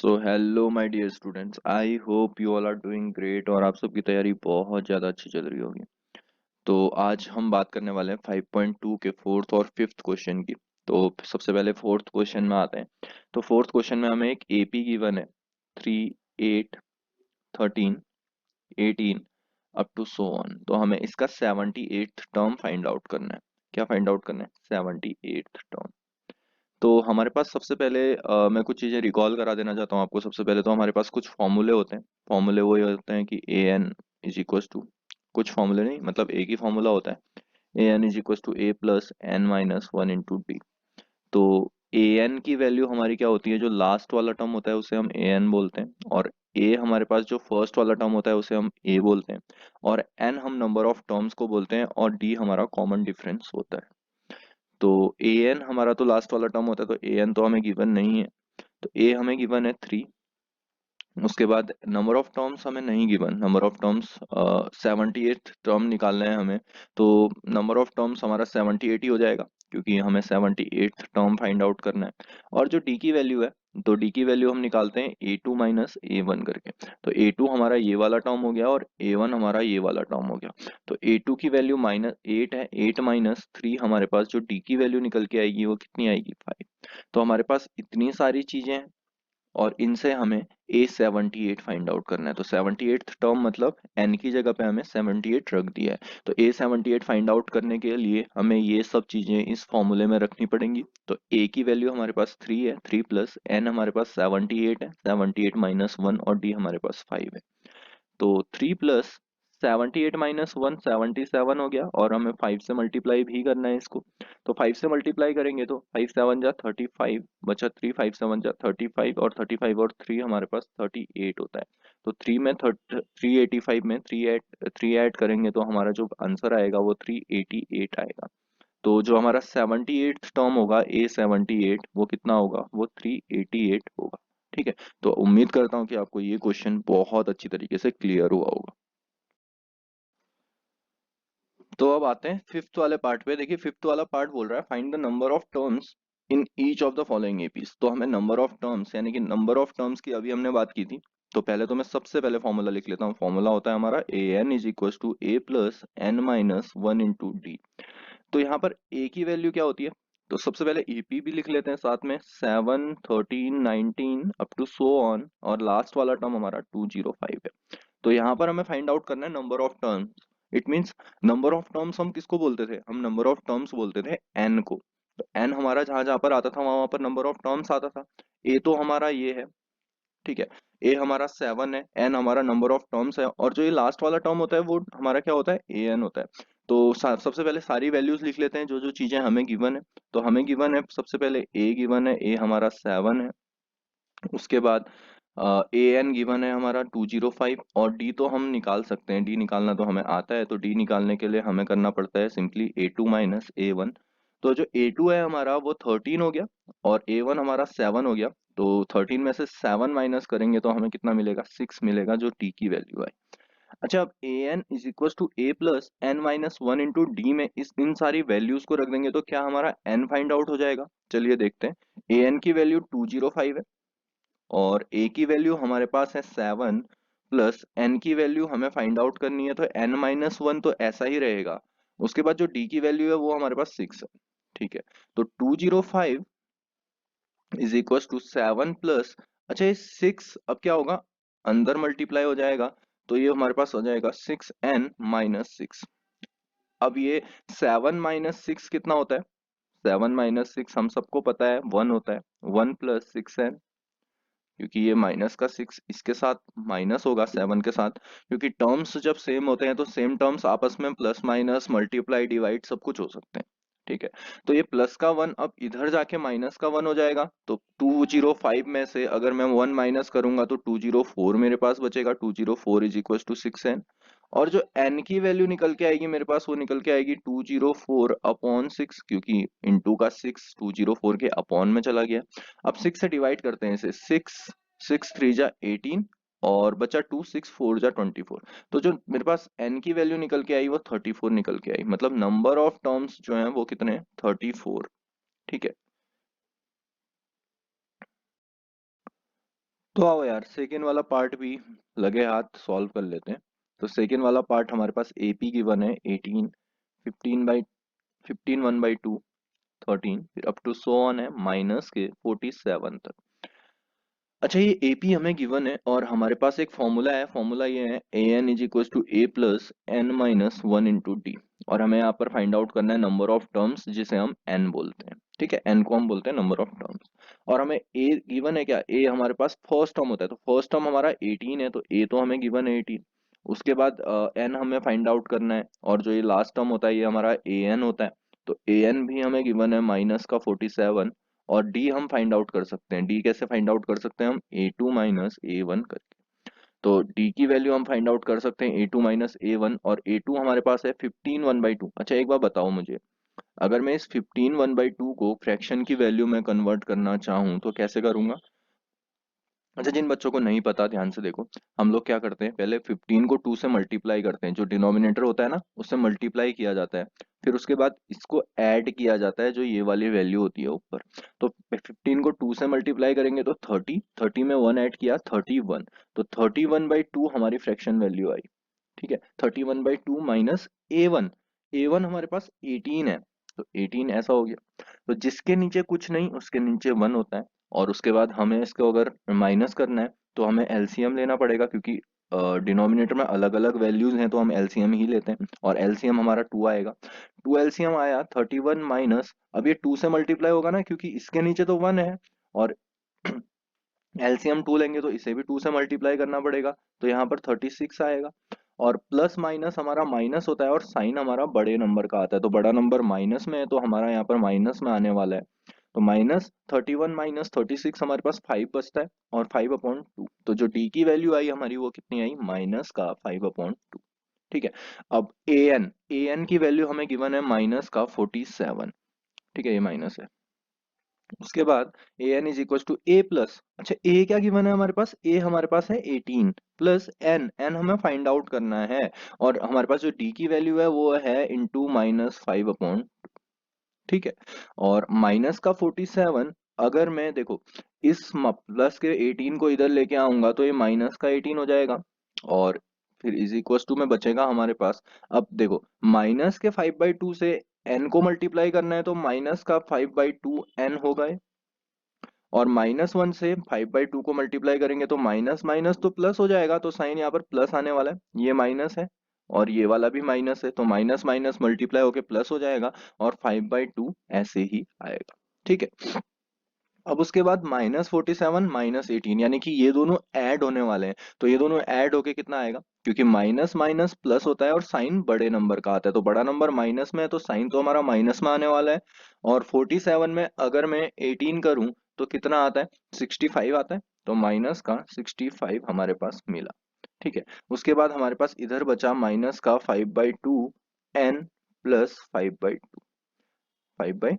So hello my dear students, I hope you all are doing great और आप सबकी तैयारी बहुत ज़्यादा अच्छी चल रही होगी। तो आज हम बात करने वाले हैं 5.2 के फोर्थ और फिफ्थ क्वेश्चन की। तो सबसे पहले फोर्थ क्वेश्चन में आते हैं। तो फोर्थ क्वेश्चन में हमें एक एपी गिवन है 3, 8, 13, 18 अप टू सो ऑन। तो हमें इसका 78th टर्म फाइंड आउट करना है। क्या फाइंड आउट करना है? 78th term. तो हमारे पास सबसे पहले मैं कुछ चीज़ें रिकॉल करा देना चाहता हूँ आपको। सबसे पहले तो हमारे पास कुछ फॉर्मूले होते हैं। फॉर्मूले वो ये होते हैं कि A N is equal to, कुछ फॉर्मूले नहीं, मतलब एक ही फॉर्मूला होता है। A N is equal to A plus N minus one into D. तो ए एन की वैल्यू हमारी क्या होती है? जो लास्ट वाला टर्म होता है उसे हम ए एन बोलते हैं, और ए हमारे पास जो फर्स्ट वाला टर्म होता है उसे हम ए बोलते हैं, और एन हम नंबर ऑफ टर्म्स को बोलते हैं, और डी हमारा कॉमन डिफरेंस होता है। तो ए एन हमारा तो लास्ट वाला टर्म होता है, तो ए एन तो हमें गिवन नहीं है। तो ए हमें गिवन है 3। उसके बाद नंबर ऑफ टर्म्स हमें नहीं given. Number of terms 78th term निकालना है हमें। तो नंबर ऑफ टर्म्स हमारा 78 ही हो जाएगा, क्योंकि हमें 78th टर्म फाइंड आउट करना है। और जो डी की वैल्यू है, तो डी की वैल्यू हम निकालते हैं ए टू माइनस ए वन करके। तो ए टू हमारा ये वाला टर्म हो गया, और ए वन हमारा ये वाला टर्म हो गया। तो ए टू की वैल्यू -8 है। 8 माइनस 3 हमारे पास जो डी की वैल्यू निकल के आएगी वो कितनी आएगी? 5। तो हमारे पास इतनी सारी चीजें हैं, और इनसे हमें A78 फाइंड आउट करना है। तो 78th टर्म मतलब n की जगह पे हमें 78 रख दिया है। तो A78 फाइंड आउट करने के लिए हमें ये सब चीजें इस फॉर्मूले में रखनी पड़ेंगी। तो a की वैल्यू हमारे पास 3 है, 3 प्लस n हमारे पास 78 है, 78 माइनस 1, और d हमारे पास 5 है। तो 3 प्लस 78 माइनस 1 77 हो गया, और हमें 5 से मल्टीप्लाई भी करना है इसको। तो 5 से मल्टीप्लाई करेंगे तो 5 7 जा 35 बचा 3, 5 7 जा 35, और 35 और 3 हमारे पास 38 होता है। तो 385 में 3 ऐड करेंगे तो हमारा जो आंसर आएगा वो 388 आएगा। तो जो हमारा 78th टर्म होगा A78, वो कितना होगा? वो 388 होगा। ठीक है। तो उम्मीद करता हूँ कि आपको ये क्वेश्चन बहुत अच्छी तरीके से क्लियर हुआ होगा। तो अब आते हैं फिफ्थ वाले पार्ट पे। देखिए, फिफ्थ वाला पार्ट बोल रहा है find the number of terms in each of the following APs. तो हमें नंबर ऑफ टर्म्स, यानी कि नंबर ऑफ टर्म्स की अभी हमने बात की थी। तो पहले तो मैं सबसे पहले फॉर्मूला लिख लेता हूँ। फॉर्मूला होता है हमारा A N is equal to A plus N minus one into D. तो यहाँ पर ए की वैल्यू क्या होती है? तो सबसे पहले ईपी भी लिख लेते हैं साथ में, 7, 13, 19 अप टू सो ऑन, और लास्ट वाला टर्म हमारा 205 है। तो यहाँ पर हमें फाइंड आउट करना है number of terms. It means number of terms हम किसको बोलते थे? हम नंबर ऑफ टर्म्स बोलते थे एन को। तो एन हमारा जहां जहां पर आता था वहां वहां पर नंबर ऑफ टर्म्स आता था। ए तो हमारा ये है, ठीक है। ए हमारा 7 है, एन हमारा नंबर ऑफ टर्म्स है, और जो ये लास्ट वाला टर्म होता है वो हमारा क्या होता है? ए एन होता है। तो सबसे पहले सारी वैल्यूज लिख लेते हैं जो जो चीजें हमें गिवन है। तो हमें गिवन है सबसे पहले ए गिवन है, ए हमारा 7 है। उसके बाद ए एन गिवन है हमारा 205, और डी तो हम निकाल सकते हैं, डी निकालना तो हमें आता है। तो डी निकालने के लिए हमें करना पड़ता है simply A two minus A one. तो जो ए टू है हमारा वो 13 हो गया, और ए वन हमारा 7 हो गया। तो 13 में से 7 माइनस करेंगे तो हमें कितना मिलेगा? 6 मिलेगा, जो डी की वैल्यू है। अच्छा, अब A N is equal to A plus N minus one into D में इन सारी वैल्यूज को रख देंगे तो क्या हमारा एन फाइंड आउट हो जाएगा? चलिए देखते हैं। ए एन की वैल्यू 205 है, और ए की वैल्यू हमारे पास है 7, प्लस एन की वैल्यू हमें फाइंड आउट करनी है, तो एन माइनस वन तो ऐसा ही रहेगा। उसके बाद जो डी की वैल्यू है वो हमारे पास 6 है। ठीक है। तो 205 इज इक्वल टू 7 प्लस, अच्छा ये 6 अब क्या होगा? अंदर मल्टीप्लाई हो जाएगा, तो ये हमारे पास हो जाएगा 6n-6। अब ये 7 - 6 कितना होता है? 7 - 6 हम सबको पता है 1 होता है। 1 प्लस 6n, क्योंकि ये माइनस का 6 इसके साथ माइनस होगा 7 के साथ, क्योंकि टर्म्स जब सेम होते हैं तो सेम टर्म्स आपस में प्लस माइनस मल्टीप्लाई डिवाइड सब कुछ हो सकते हैं। ठीक है। तो ये प्लस का 1 अब इधर जाके माइनस का 1 हो जाएगा। तो 205 में से अगर मैं 1 माइनस करूंगा तो 204 मेरे पास बचेगा। 204 इज इक्वल टू 6n, और जो n की वैल्यू निकल के आएगी मेरे पास वो निकल के आएगी 204 अपॉन 6, क्योंकि इंटू का 6 204 के अपॉन में चला गया। अब 6 से डिवाइड करते हैं इसे। 6 3 जा 18, और बचा 2 6 4 जा 24। तो जो मेरे पास n की वैल्यू निकल के आई वो 34 निकल के आई। मतलब नंबर ऑफ टर्म्स जो हैं वो कितने? 34। ठीक है। तो आओ यार सेकेंड वाला पार्ट भी लगे हाथ सॉल्व कर लेते हैं। तो सेकेंड वाला पार्ट हमारे पास एपी गिवन है 18, 15 1 बाई 2 13, फिर अप टू सो ऑन है माइनस के 47 तक। अच्छा ये एपी हमें गिवन है और हमारे पास एक फॉर्मूला है, फॉर्मूला ये है A N is equal to A plus N minus one into D. और हमें यहाँ पर फाइंड आउट करना है नंबर ऑफ टर्म्स जिसे हम एन बोलते हैं। ठीक है, एन को हम बोलते हैं नंबर ऑफ टर्म्स। और हमें ए गिवन है क्या, ए हमारे पास फर्स्ट टर्म होता है, तो फर्स्ट टर्म हमारा 18 है, तो ए तो हमें गिवन है 18। उसके बाद एन हमें फाइंड आउट करना है, और जो ये लास्ट टर्म होता है ये हमारा ए एन होता है। तो ए एन भी हमें गिवन है माइनस का 47। और डी हम फाइंड आउट कर सकते हैं, डी कैसे फाइंड आउट कर सकते हैं हम, ए टू माइनस ए वन करके। तो डी की वैल्यू हम फाइंड आउट कर सकते हैं ए टू माइनस ए वन, और ए टू हमारे पास है 15 1 बाई 2। अच्छा एक बार बताओ मुझे, अगर मैं इस 15 1 बाई 2 को फ्रैक्शन की वैल्यू में कन्वर्ट करना चाहूँ तो कैसे करूंगा। अच्छा जिन बच्चों को नहीं पता ध्यान से देखो, हम लोग क्या करते हैं, पहले 15 को 2 से मल्टीप्लाई करते हैं, जो डिनोमिनेटर होता है ना उससे मल्टीप्लाई किया जाता है। फिर उसके बाद इसको ऐड किया जाता है, जो ये वाली वैल्यू होती है ऊपर। तो 15 को 2 से मल्टीप्लाई करेंगे तो 30, 30 में 1 ऐड किया 31। तो 31/2 हमारी फ्रैक्शन वैल्यू आई। ठीक है, 31/2 minus A one, A one हमारे पास 18 है, तो 18 ऐसा हो गया। तो जिसके नीचे कुछ नहीं उसके नीचे 1 होता है। और उसके बाद हमें इसको अगर माइनस करना है तो हमें एलसीएम लेना पड़ेगा, क्योंकि डिनोमिनेटर में अलग अलग वैल्यूज हैं, तो हम एलसीएम ही लेते हैं, और एलसीएम हमारा 2 आएगा। 2 एलसीएम आया 31 माइनस, अब ये 2 से मल्टीप्लाई होगा ना, क्योंकि इसके नीचे तो 1 है। और एलसीएम 2 लेंगे तो इसे भी 2 से मल्टीप्लाई करना पड़ेगा, तो यहाँ पर 36 आएगा। और प्लस माइनस हमारा माइनस होता है, और साइन हमारा बड़े नंबर का आता है, तो बड़ा नंबर माइनस में है तो हमारा यहाँ पर माइनस में आने वाला है। तो -31 माइनस 36 हमारे पास 5 बचता है, और 5/2। तो जो डी की वैल्यू आई हमारी वो कितनी आई, माइनस का 5/2। ठीक है, अब ए एन की वैल्यू हमें गिवन है माइनस का 47। ठीक है, ये माइनस है। उसके बाद A N is equal to A plus, अच्छा ए क्या गिवन है हमारे पास, ए हमारे पास है 18 प्लस एन, एन हमें फाइंड आउट करना है। और हमारे पास जो डी की वैल्यू है वो है इंटू -5/, ठीक है। और माइनस का 47, अगर मैं देखो इस प्लस के 18 को इधर लेके आऊंगा तो ये माइनस का 18 हो जाएगा। और फिर इज इक्वल टू में बचेगा हमारे पास, अब देखो माइनस के 5/2 से एन को मल्टीप्लाई करना है, तो माइनस का 5/2 एन होगा ये। और -1 से 5/2 को मल्टीप्लाई करेंगे तो माइनस माइनस तो प्लस हो जाएगा, तो साइन यहाँ पर प्लस आने वाला है, ये माइनस है और ये वाला भी माइनस है, तो माइनस माइनस मल्टीप्लाई होके प्लस हो जाएगा, और 5/2 ऐसे ही आएगा। ठीक है, अब उसके बाद -47 -18, यानी कि ये दोनों ऐड होने वाले हैं, तो ये दोनों ऐड होके कितना आएगा, क्योंकि माइनस माइनस प्लस होता है और साइन बड़े नंबर का आता है, तो बड़ा नंबर माइनस में है तो साइन तो हमारा माइनस में आने वाला है। और 47 में अगर मैं 18 करूं तो कितना आता है, 65 आता है, तो माइनस का 65 हमारे पास मिला। ठीक है, उसके बाद हमारे पास इधर बचा माइनस का 5/2 एन प्लस 5/2।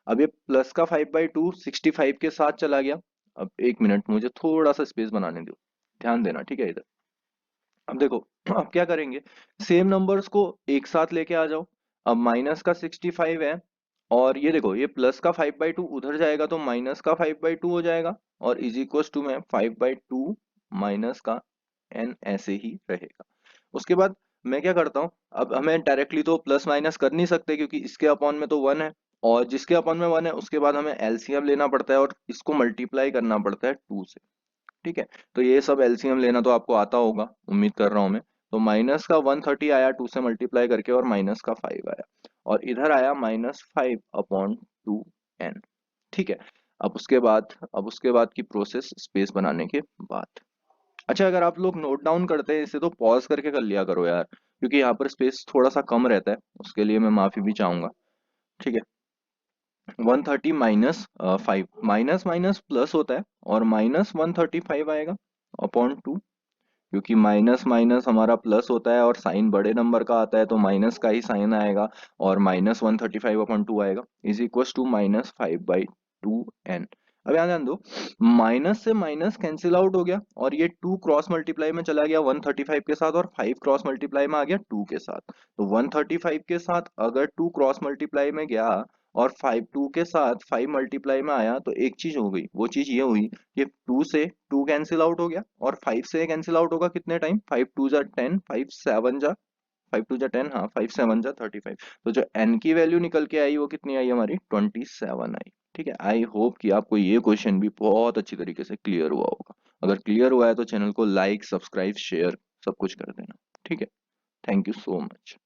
अब ये प्लस का 5/2 65 के साथ चला गया। अब एक मिनट मुझे थोड़ा सा स्पेस बनाने दो, ध्यान देना, ठीक है इधर। अब देखो अब क्या करेंगे, सेम नंबर्स को एक साथ लेके आ जाओ। अब माइनस का 65 है, और ये देखो ये प्लस का 5/2 उधर जाएगा तो माइनस का 5/2 हो जाएगा, और इज इक्वल टू में 5/2 माइनस का एन ऐसे ही रहेगा। उसके बाद मैं क्या करता हूँ, अब हमें डायरेक्टली तो प्लस माइनस कर नहीं सकते, क्योंकि इसके अपॉन में तो 1 है, और जिसके अपॉन में 1 है उसके बाद हमें एलसीएम लेना पड़ता है, और इसको मल्टीप्लाई करना पड़ता है 2 से। ठीक है, तो ये सब एलसीएम लेना तो आपको आता होगा, उम्मीद कर रहा हूं मैं। तो माइनस का 130 आया 2 से मल्टीप्लाई करके, और माइनस का 5 आया, और इधर आया -5/2 एन। ठीक है, अब उसके बाद की प्रोसेस स्पेस बनाने के बाद। अच्छा अगर आप लोग नोट डाउन करते हैं इसे तो पॉज करके कर लिया करो यार, क्योंकि यहाँ पर स्पेस थोड़ा सा कम रहता है, उसके लिए मैं माफी भी चाहूंगा। ठीक है, 130 माइनस 5, माइनस माइनस प्लस होता है, और -135 आएगा अपॉन 2, क्योंकि माइनस माइनस हमारा प्लस होता है और साइन बड़े नंबर का आता है, तो माइनस का ही साइन आएगा, और -135/2 आएगा, इज इक्वल टू -5/2 एन। अब यहाँ ध्यान दो, माइनस से माइनस कैंसिल आउट हो गया, और ये 2 क्रॉस मल्टीप्लाई में चला गया 135 के साथ, और 5 क्रॉस मल्टीप्लाई में आ गया 2 के साथ। तो 135 के साथ अगर 2 क्रॉस मल्टीप्लाई में गया, और 5 2 के साथ 5 मल्टीप्लाई में आया तो एक चीज हो गई, वो चीज ये हुई कि 2 से 2 कैंसिल आउट हो गया और 5 से कैंसिल आउट होगा कितने टाइम, 5 2 जा 10, 5 7 जा 5 2 जा 10, हाँ 5 7 जा 35। तो जो n की वैल्यू निकल के आई वो कितनी आई हमारी 27 आई। ठीक है, आई होप कि आपको ये क्वेश्चन भी बहुत अच्छी तरीके से क्लियर हुआ होगा। अगर क्लियर हुआ है तो चैनल को लाइक सब्सक्राइब शेयर सब कुछ कर देना। ठीक है, थैंक यू सो मच।